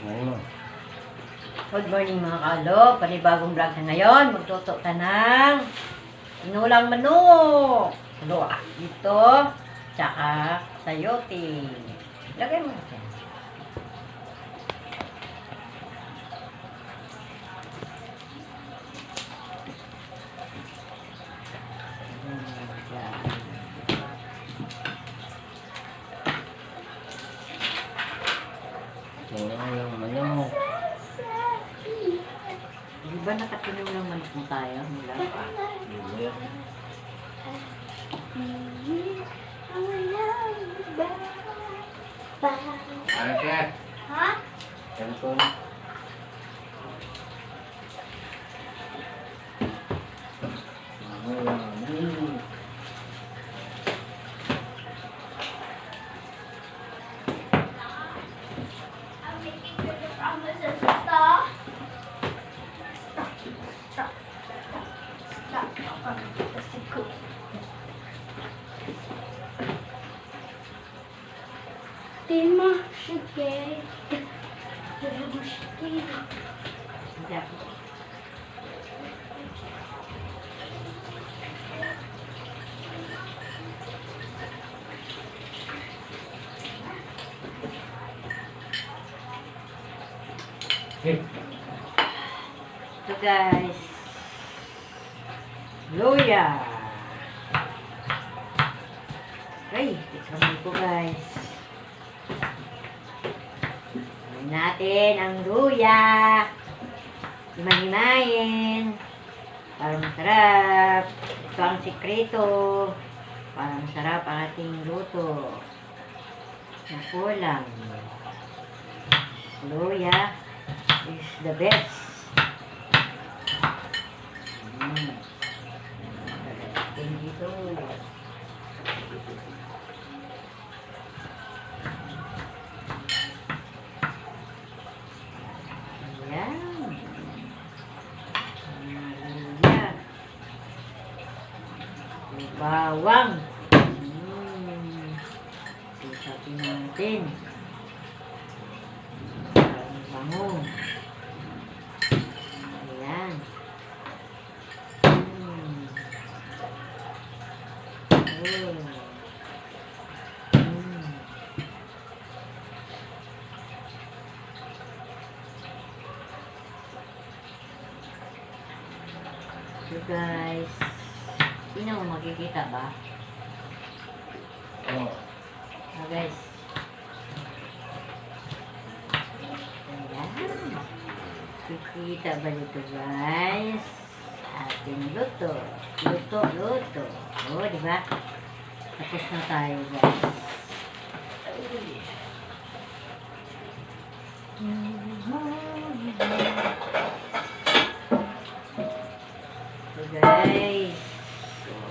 Ayun. Good morning mga kalog. Panibagong vlog na ngayon. Magtuto ka ng inulang manok. Ito, tsaka sayote. Lagay mo natin. Inulang manok. Di ba nakatinulang manok mo tayo? Mula pa. Ano siya? Ha? Cellphone. Inulang manok. I'm making good promises. Stop. Stop. Stop. Stop. Tema, cheguei. Eu gostei. Hindi ako. Ito guys. Luya. Ay, tikman ko guys. Gawin natin ang luya. Himahimayin. Para masarap. Ito ang sikreto. Para masarap ang ating luto. Ang kulang. Luya is the best. Dito. Ayan. Luya. Bawang. Sisapin natin. Ang bango. Ayan. So guys, sino mo makikita ba? Oh. Guys. Ayan. Kikita ba dito guys? Ating luto. Luto. O, diba? Tapos na tayo guys. So guys.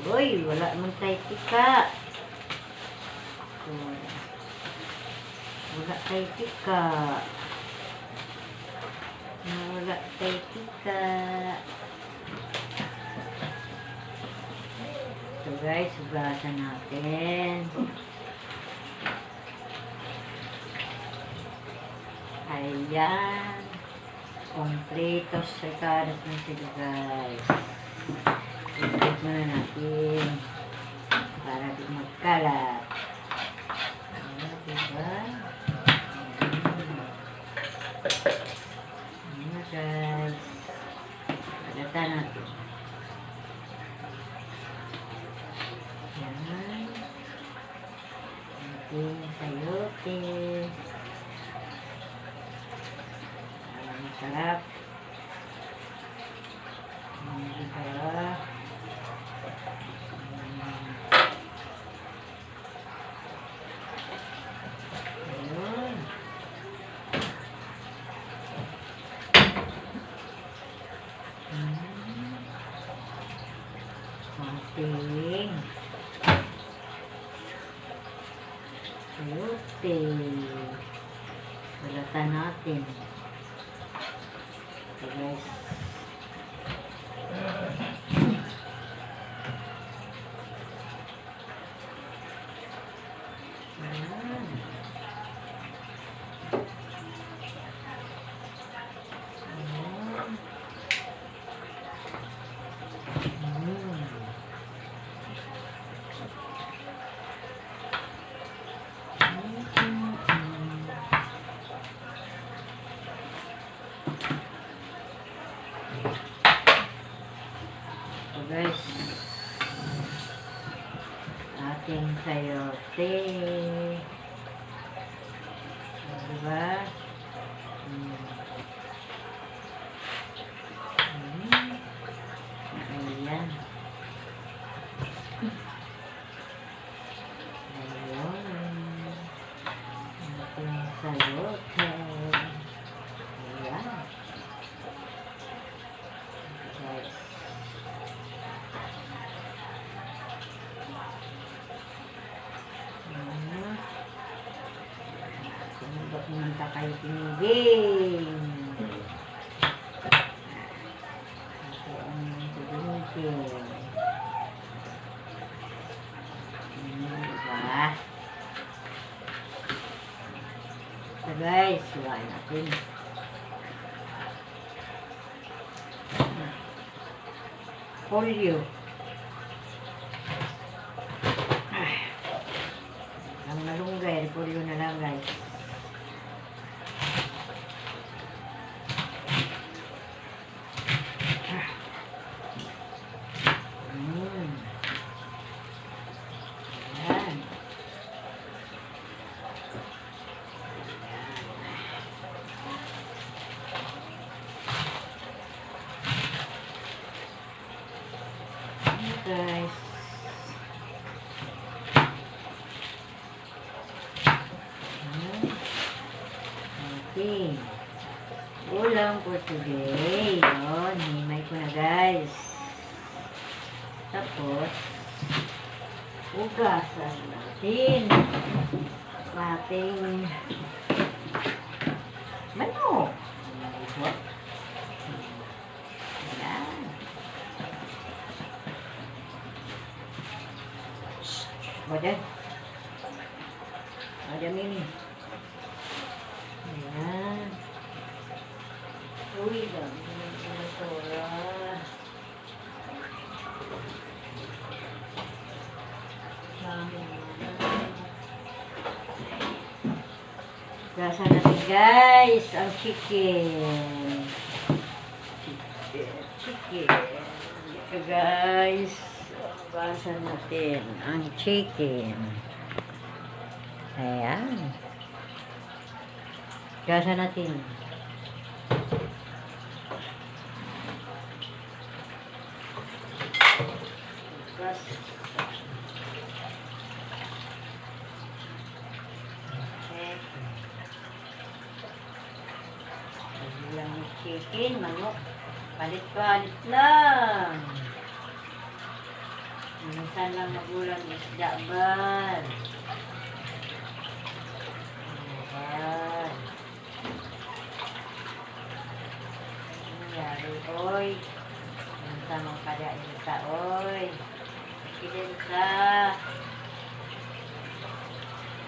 Uy, wala mong tayo tika. Wala tayo tika. Wala tayo tika. So guys, hugasan natin. Ayan. Kompletos secados na sila guys. I-check muna natin. Para di magkalat. Diba? Ayan guys. Pagatan natin. Ayan. Ating sayote. Masarap. Diba? Ayun. Ating sayote. Balatan natin. So guys. Ayan. ate. Diba? Ayan. Ating sayote. Ayan. Guys. Ba't naman kayo tinigin? Ito ang tinigin. Diba? So guys, suwain natin. Polio. Ang malunggay, polio na lang guys. Ayan. Guys. Okay. Ulam for today. Yun, himay ko na guys. Tapos, ugasan natin ating manok. Ayan. Wajan. Wajan ini. Ayan. Uy, dami ng sinasura. Gasa natin guys ang chicken. Chicken. Ito guys. Gasa natin ang chicken. Ayan. Gasa natin. Gas. Lang chicken, manok. Palit-palit lang. Minsan lang magulang isda ba? Ayan. Nangyari, oy. Minsan mong kadain sa, oy. Kidin sa.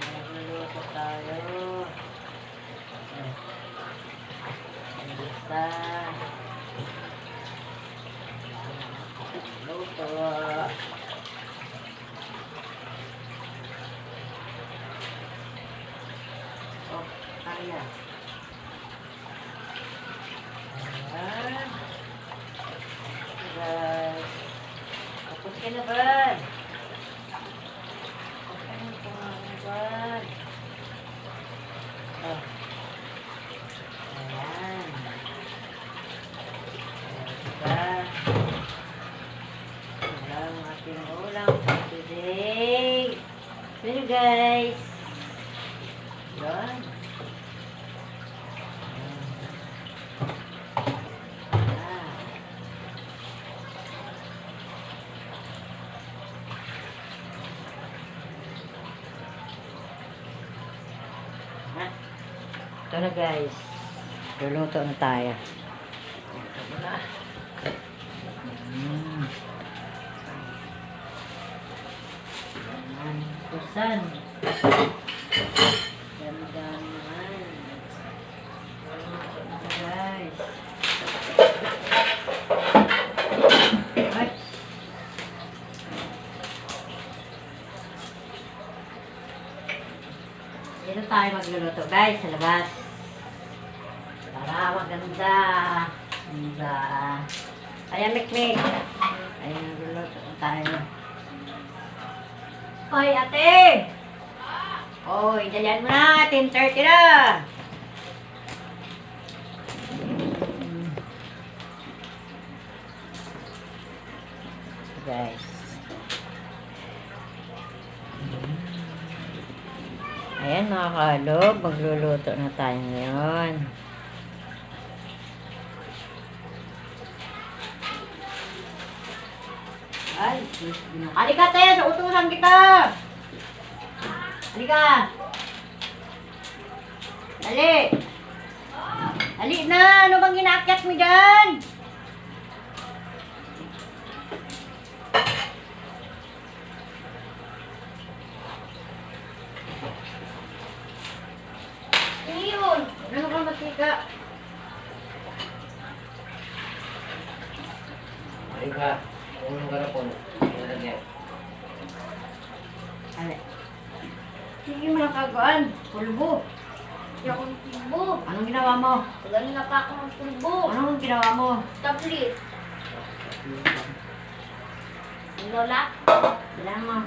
Nagluluto tayo. Basta. Luto. Oh, kaya. Ayan. Guys. Tapos ka na ba? Tapos ka na ba? Oh. Ayan. Diba? Wala ang ating ulam for today. So guys. Yan. Ito na guys. Luluto na tayo. Ito na. Kusan. Ganda naman. Luluto na guys. Ay. Dito tayo magluluto guys sa labas. Para maganda. Ganda. Ayan, mikmik. Ayan, nagluluto tayo. Hoy, ate! Oy, dalian mo na. 10:30 na. Guys. Ayan mga kalog, magluluto na tayo ngayon. Ay, halika te, sa utusan kita! Halika! Dali! Dali na! Ano bang ginaakyat mo dyan? Yun. Ano ka matika? Halika. Unong garapon. Nalagyan. Ano? Sige mo lang kagaan. Pulbo. Hindi akong tubo. Anong ginawa mo? Ganun na pa ako ng tubo. Anong ginawa mo? Tablet. Lola. Bilang mo.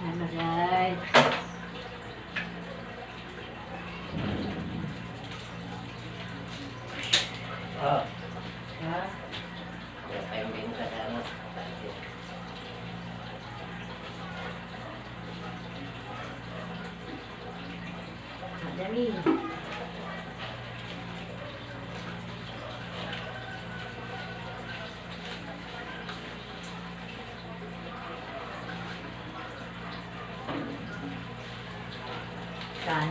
Ano guys? Ah. Ha? Wala tayong binta sa ano. Madali. Saan?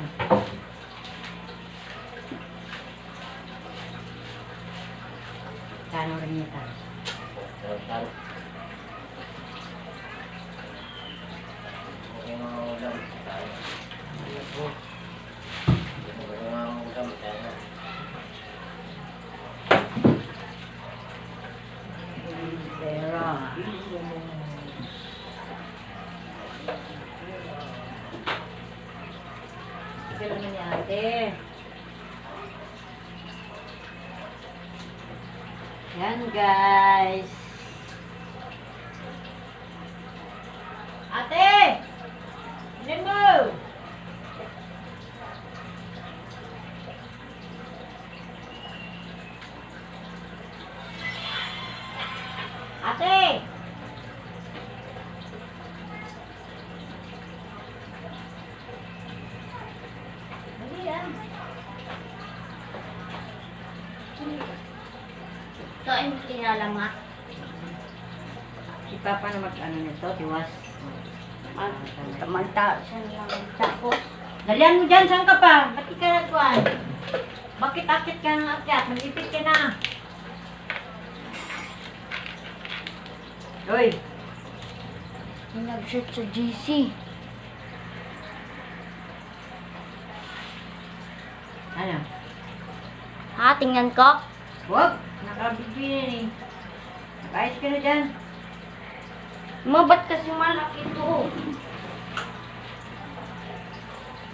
Kano rin ito? Sarap-sarap. Okay mga ulam. Tayo. Okay mga ulam. Tayo. Pero, ito lang ni ate. Yan guys. Ate! Ilan mo? Ate! Dali yan. Ito ay kinalama. Si Papa na mag-ano nito, tiwas. Tamanta siya lang. Tapos, Dalian mo dyan, saan ka pa? Ba't ka nagkuhan? Bakit akit ka ng akyat? Malipit ka na. Uy, nag-shoot sa GC. ano? Ha, tingnan ko. Huwag, nakabigyo yan eh. Nakaayos ka na dyan. Ba't kasi malaki to?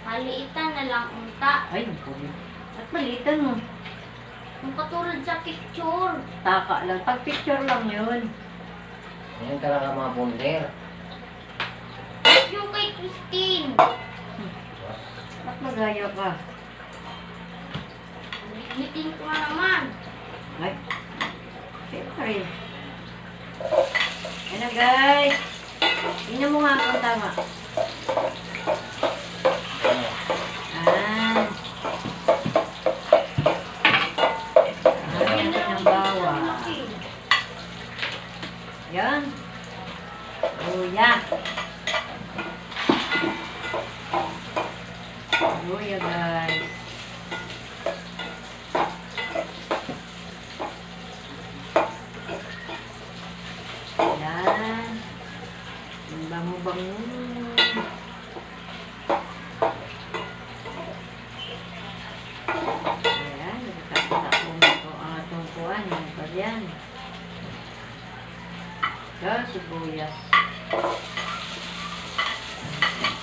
Maliitan na lang unta. Ay, nakulit. At malitan mo. Yung katulad sa picture. Taka lang. Pag picture lang yun. Yan talaga mga bonder. Yung kay Christine. Ba't magaya ka? Bitin ko na naman. Ay, siyempre. Ano guys? Tingnan mo nga kung tama. Ah. Yan ang bawang. Yan. Luya. Luya guys. Yan. Ang bango-bango. Ayan, nagkakatapong ito ang atong kuwan. Yan. Yan, sibuyas.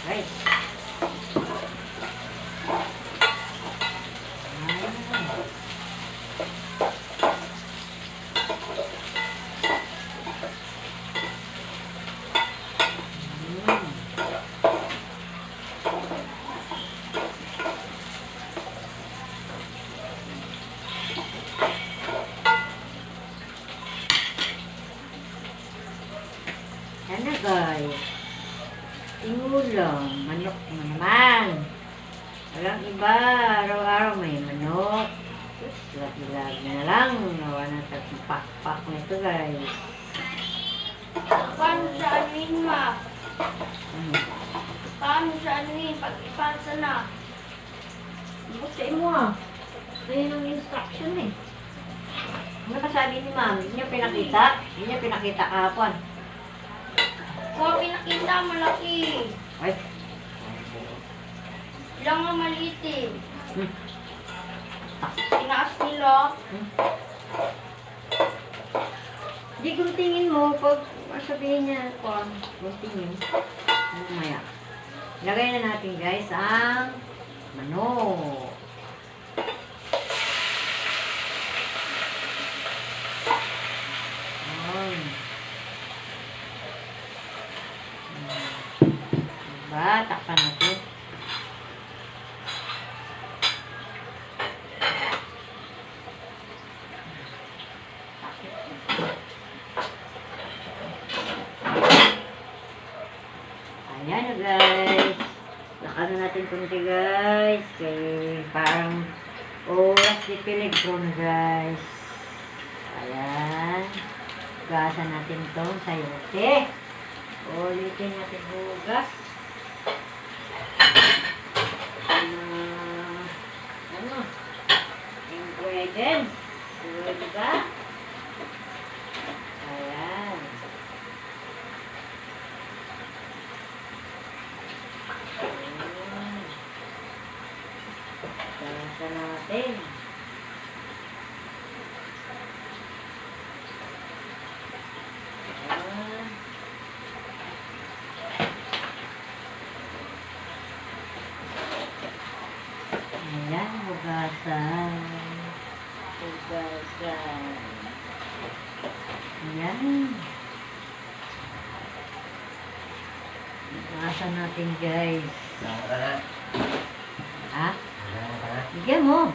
Right. Tinulang. Manok mo naman. Walang iba. Araw-araw may manok. Sus, lagi-lagi na lang. Nawa na sa pak-pak nito guys. Paano siya anuhin, ma? Hmm. Paano siya anuhin? Pag ipasa na. Buksan mo ah. Ganyan ang instruction eh. Ano pa sabi ni ma'am? Hindi niya pinakita? Hindi niya pinakita kahapon. Kung pinakita, malaki. Ay. Lang nga maliit eh. Hmm. Tinaas nila. Di guntingin mo pag sabihin niya kung guntingin. Mamaya. Lagay na natin guys ang manok. Ayan. Diba? Takpan natin. Ayan na guys. Lakad na natin kunti guys. Kaya parang oras di peligro na guys. Ayan. Gasan natin itong sayote. Ulitin natin bugas. Ano? Ingredients. Diba? Ayan. Gasan natin. Ayan. Ayan, hugasan. Hugasan. Ayan. Hugasan natin guys. Saan ka na? Ha? Saan ka na? Bigyan mo.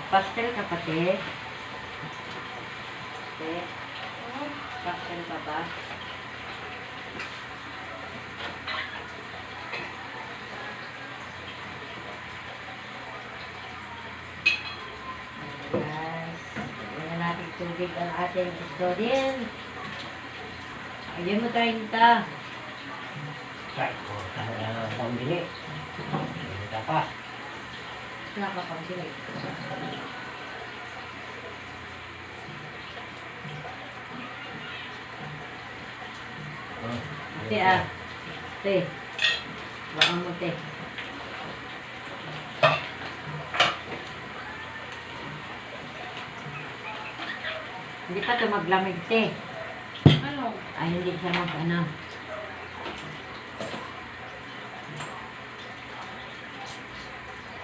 Pastel ka pati. Pastel ka pa. Yes. Lagyan na natin tubig ang ating isdo din. Ayun mo tayo nita. Ay, ano na ang pambili? Hindi ka pa. Nakakapagsinig. Te ah. Te. Baka mo te. Hindi pa ito maglamig te. Ano? Ay hindi siya mag-ano.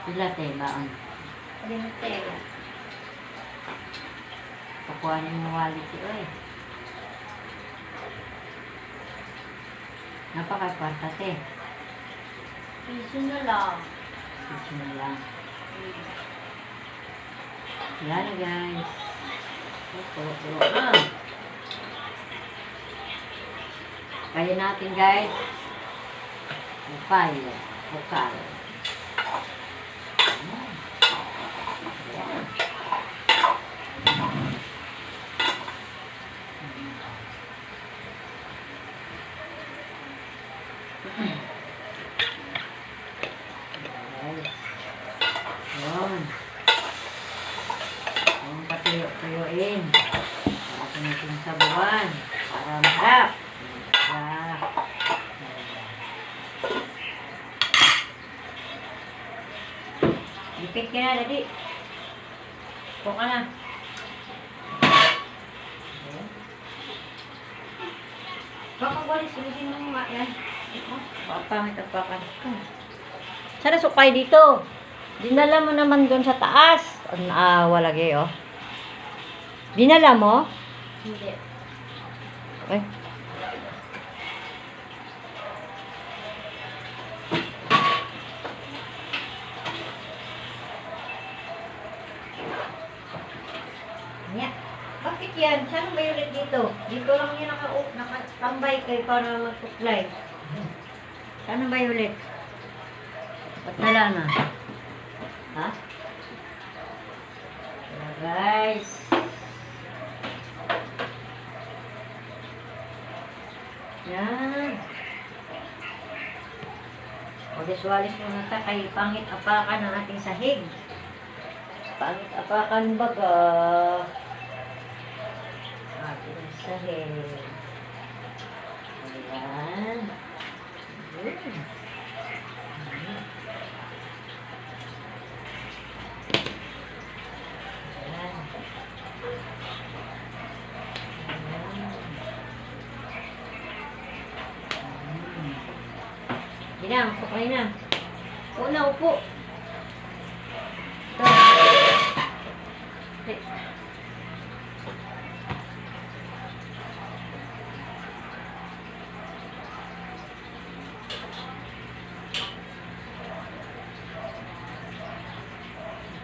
Sila te, baon. Lintela. Pakuhanin mo wallet eh. Oy. Napaka-kwarta te. Piso na lang. Piso na lang. Yan na guys. Puro-puro na. Kaya natin guys. Upay. Ukal. Yun. Yung patuyo-tuyuin. Tapos natin sa buwan. Para maharap. Dikit ka na, Daddy. Puk ka na. Baka walis, ulitin mo nga yan. Pangit ang pakan. Sana sukay dito. Dinala mo naman doon sa taas. Naawa lagi, oh. Dinala mo? Hindi. Ay. Bakit yan. Saan ang violet dito? Dito lang yan nakatambay kayo para magsuklay. Saan ang violet? Ba't wala na? Ha? Kaya guys. Yan. Walis-walis muna ta kay pangit apakan ng ating sahig. Pangit apakan baga. Ating sahig. Ayan. Hindi na, upo kayo na. Upo na, upo. Ito. Okay.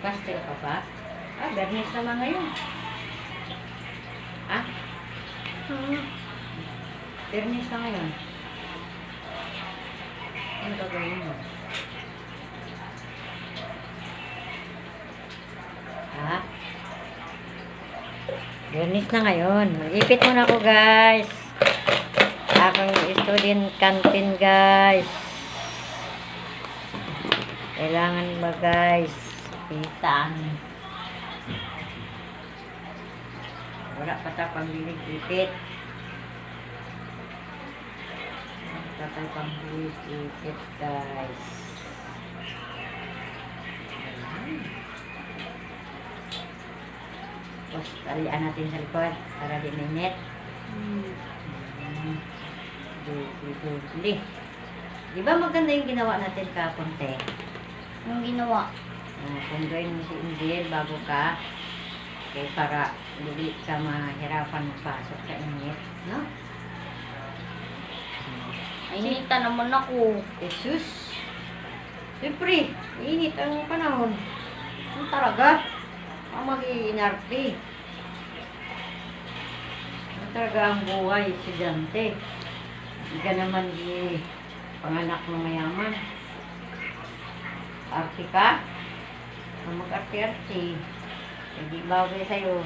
Pastel ka pa? Ah, bernis naman ngayon. Ah? Bernis na ngayon. Ano gagawin mo? Ha? Bernis na ngayon. Mag-ipit muna ako, guys. Akong student canteen, guys. Kailangan ba, guys? Ipitan. Wala pa ta pambiling ipit. Tatay pang-buwis ipit, guys. Tapos, talian natin sa likod para di minit. Dudli. Di ba maganda yung ginawa natin kapon, te? Yung ginawa. Punduin mo si Angel bago ka. Okay, para hindi ka mahirapan magpasok sa init. No? Inita naman ako. Jesus! Siyempre, init ang panahon. Ang talaga. Ang mag-iinarte. Ang talaga ang buhay, estudyante. Hindi ka naman di panganak ng mayaman. Arte ka? Kung mag-arte-arte, hindi bagay sa'yo.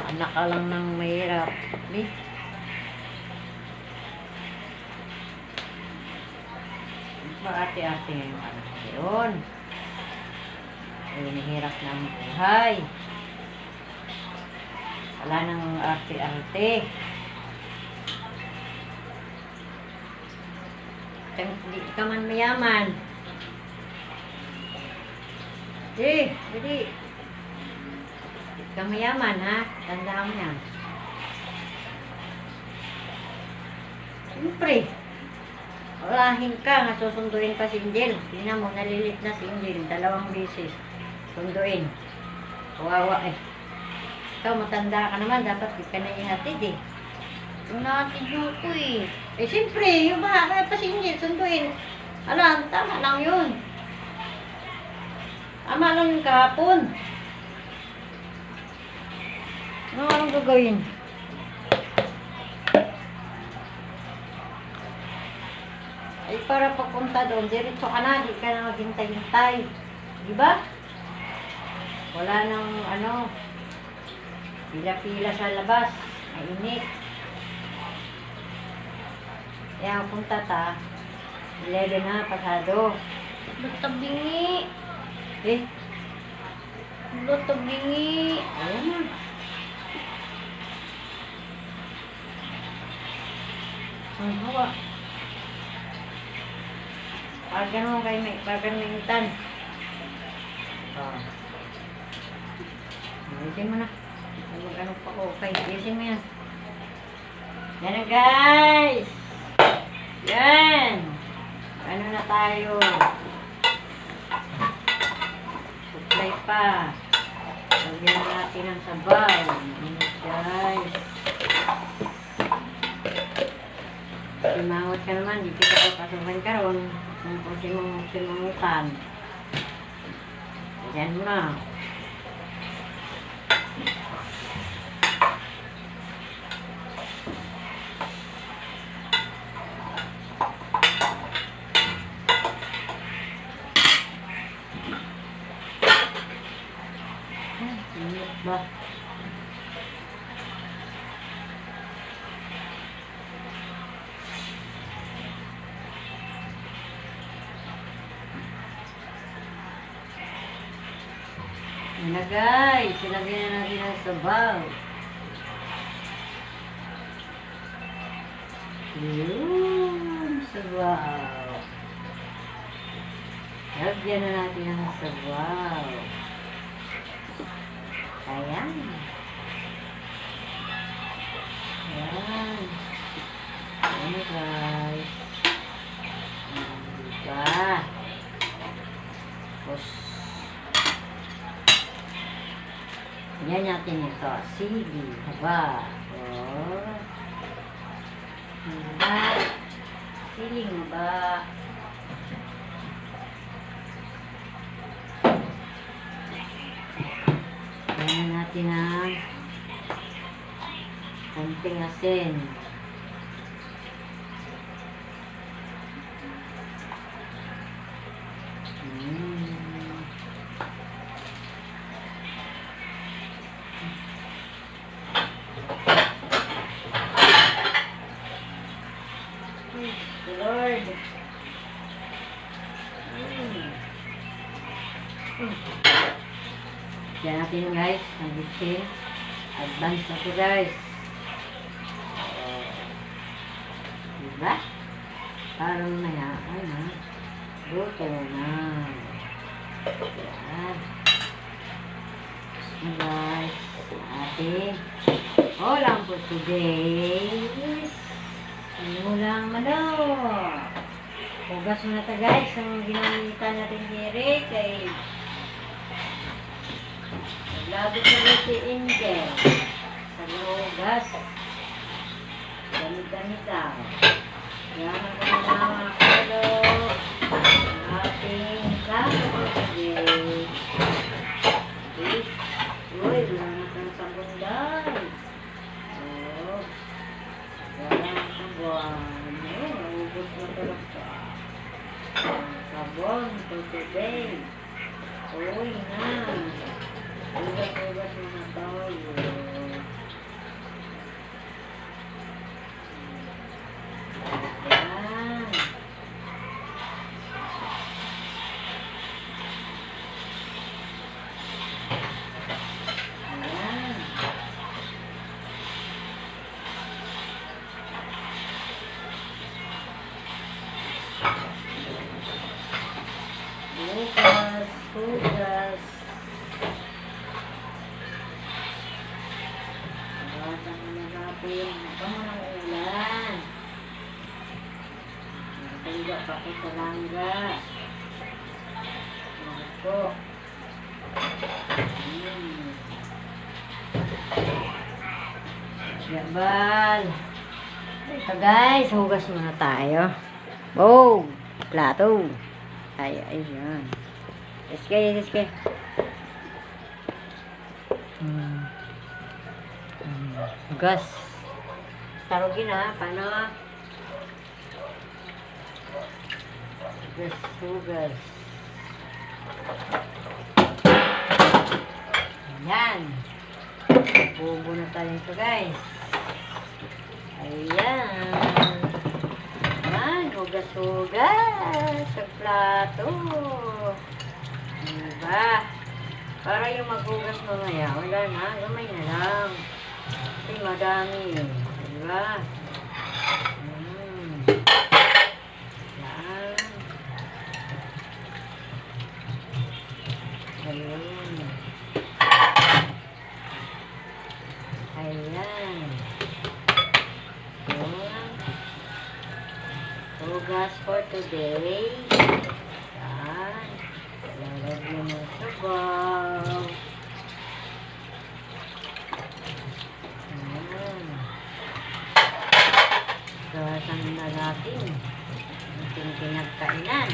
Anak ka lang ng mahirap. Di? Arte-arte yung anak ko yun. Ay, nahirap na ang buhay. Wala nang arte-arte. Hindi ka man mayaman. Hindi. Hindi ka mayaman, ha? Tandaan mo yan. Siyempre. Walahin ka, nga susunduin pa si Angel. Tingnan mo, nalilit na si Angel. 2 beses. Sunduin. Kawawa eh. Ikaw, matanda ka naman. Dapat di ka na ihatid eh. Yung natin yung ko eh. Eh, siyempre, yung bahay pa si Angel, sunduin. Alam, tama lang yun. Tama lang yung kahapon. Anong gagawin? Ay, para pagpunta doon, diretso ka na, di ka na maghintay-hintay. Di ba? Wala nang, pila-pila sa labas. Mainit. Kaya punta ta, 11 na, pasado. Lutabingi. Eh, Lutabingi. ayun na. Ang hawa. Pagano mo kayo may pagamitan. Ayusin mo na. Mag-ano pa ko. Okay, ayusin mo yan. Yan na, guys. Yan. Ano na tayo? Supply pa. Lagyan natin ang sabaw. Init, guys. Simangot ka naman. Di kita papasukan karon. Kung simangutan. Yan mo na. Ayan na guys, ilagay na natin ang sabaw. Yun, sabaw. Lagyan na natin ang sabaw. Ayan. Ayan. Ayan guys. Diba? Tapos, yan natin ito. Sili. Haba. Oh. Haba. Siling haba. Yan natin ang konting asin. Lord. Yan natin guys, ang bitsin. Advance na ito guys. Diba? Parang mayaan na. Luto na. Yan. So guys, ating ulam for today is inulang manok. Hugas muna ito guys. Ang ginamitan natin diri kay naglabot na si Angel sa hugas. Damit-damit daw. Yan ang mga kalo ating kaso for today. Uy, wala na sa bunday. Oh. Wala sa buwan. Naubos na talaga. Sabon for today. Uy na. Ugas-ugas na tayo. Ayan. Ayan. Hugas. Hugasan mo na natin. Ito mo ng ulan. Natangga pa ko sa langga. Ito. Yabal. Ito guys, hugas muna tayo. Oh, plato. Ay, yan. Iske. Hugas. Tarugin ha, paano? Hugas. Ayan. Bubo na tayo ito guys. Ayan. Ayan, hugas. Sa plato. Diba? Para yung maghugas mamaya, wala na, gamay na lang. Kasi madami. Diba? Yan. Ayun. Ayan. Yun. Hugas for today. Yan. Lalagyan mo sa sabaw. Ayan. Gawasan na natin. Ating pinagkainan.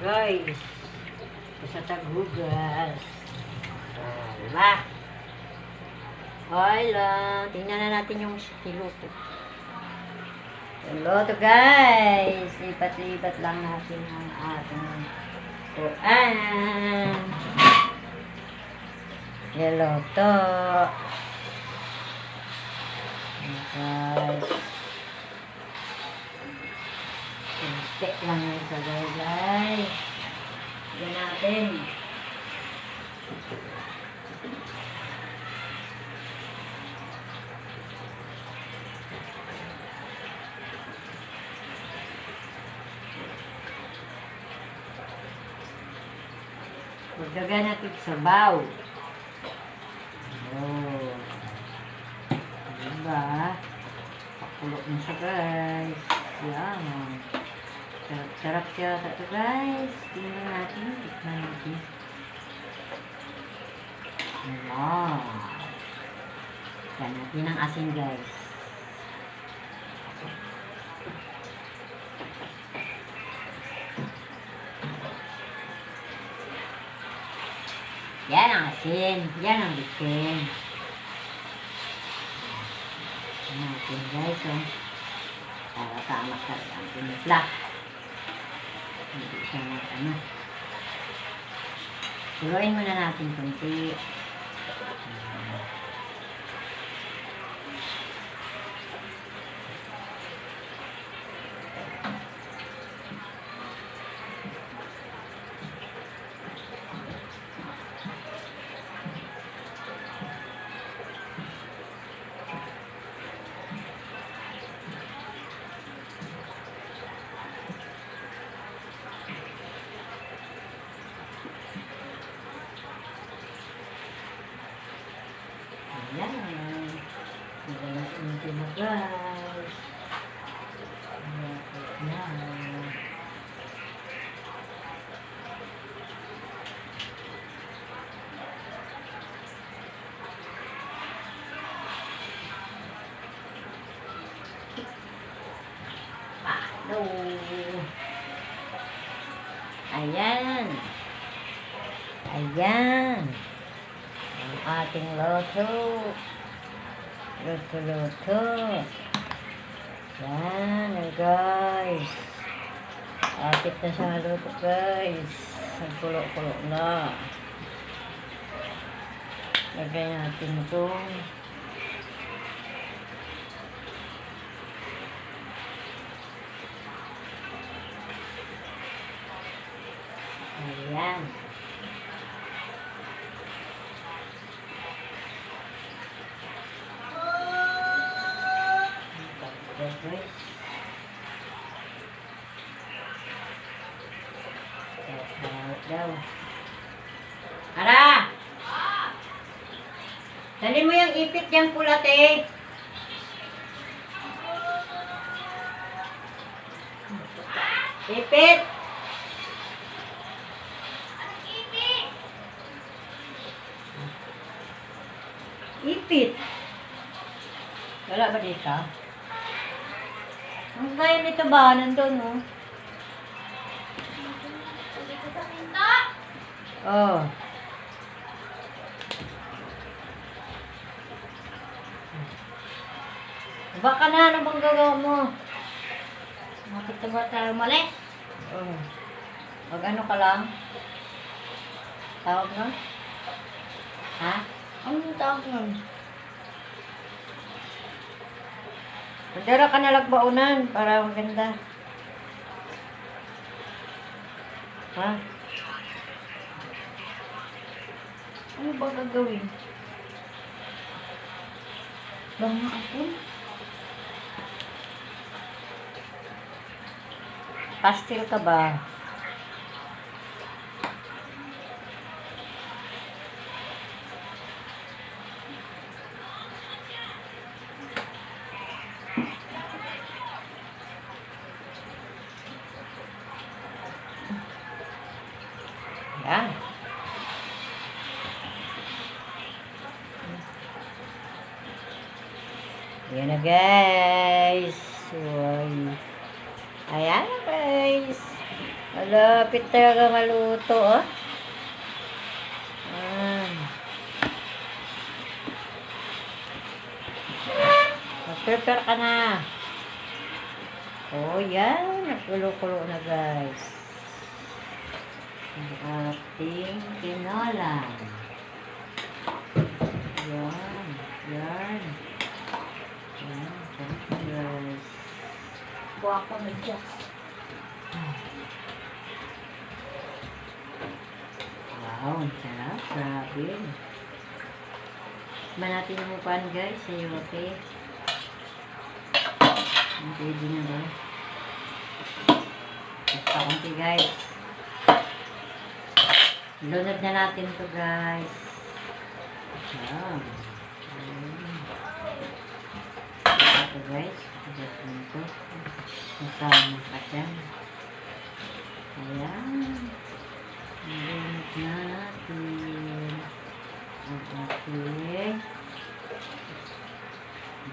Guys, sa taghugas. Diba? Okay lang. Tingnan na natin yung niluto. Luto guys. Lipat-lipat lang natin ang ating kuan. Niluto. Guys. Kunti lang ito guys. Yan natin. Magdagan natin sa sabaw. Oh. Diba? Pakulo na siya guys. Yan. Sarap-sarap siya ito guys. Tingnan natin. Tikman natin. Wow. Yan natin ang asin guys. Yan ang asin. Yan ang bitin. Yan natin guys. Oh. Para tama ka ang pinitla. Hindi siya ano. Suluin muna natin kunti. Ayan. Hindi natin na guys. Ayan. Palo. Ayan. Ayan. Ang ating loto. Loto. Yan guys. Apit na sa loto guys. Nagkulo-kulo na. Lagay natin ito. Ayan. Guys. Daw. Ara! Dali mo yung ipit yung pula, te. Ipit! Ipit! Wala ba dito? Ang kaya nito ba? Nandun, oh. Dito sa pinto. Oh. Baka na, ano bang gagawa mo? Bakit ba tayo umalis? Oh. Mag-ano ka lang? Tawag na? Ha? Anong tawag nun? Magdara ka na lagbaunan para maganda. Ha? Ano ba gagawin? Banga ako? Pastil ka ba? Yan. Yan na guys. Uy. Ayan na guys. Malapit talaga maluto, oh. Mag-prepare ka na. Oh, yan. Nagkulo-kulo na, guys. Ang ating tinola. Yan. Yan. Yan. Sarap na, guys. Buha ko na dyan. Wow, ang sarap. Grabe. Ba natin yung upan, guys, sa yote. Pwede na ba? Basta konti, guys. Lunod na natin to, guys. Yan. Ito, guys. Pagdating nito. Masama ka dyan. Ayan. Lunod na natin. Ang ating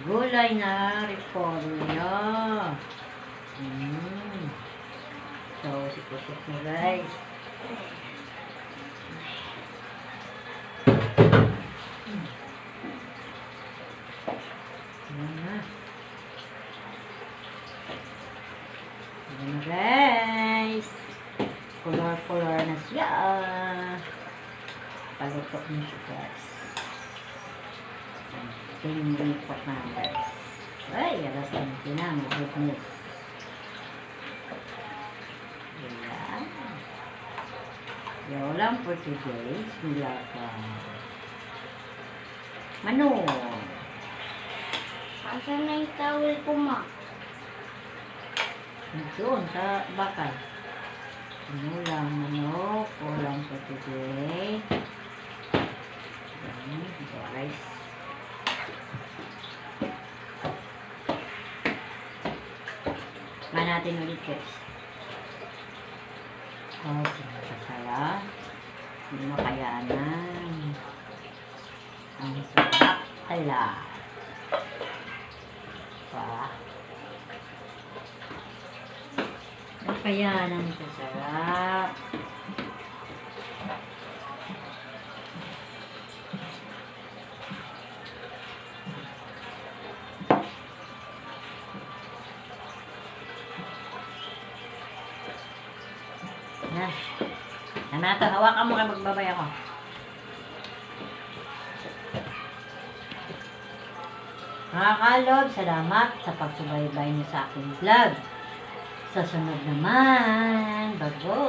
gulay na repolyo. So, sikusok na, guys. Ayan na. Ayan na, guys. Color-color na siya. Paluto niyo siya, guys. Pinipot na, guys. Ay, alas na na. Mag-goodness. Ayan. Yaw lang for today. Mula ka. Manok. Asan na yung towel ko, ma? Doon sa bakal. Ulang manok. Ulang for today. Ayan. Guys. Natin ulit, guys. Oh, sinasasaya. Hindi makayanan. Ang sarap. Hala. Pa. Makayanan sa sarap. Na. Tama na ito. Hawakan mo kayo, magbabay ako. Mga kalog, salamat sa pagsubaybay niyo sa aking vlog. Sa sunod naman, bago.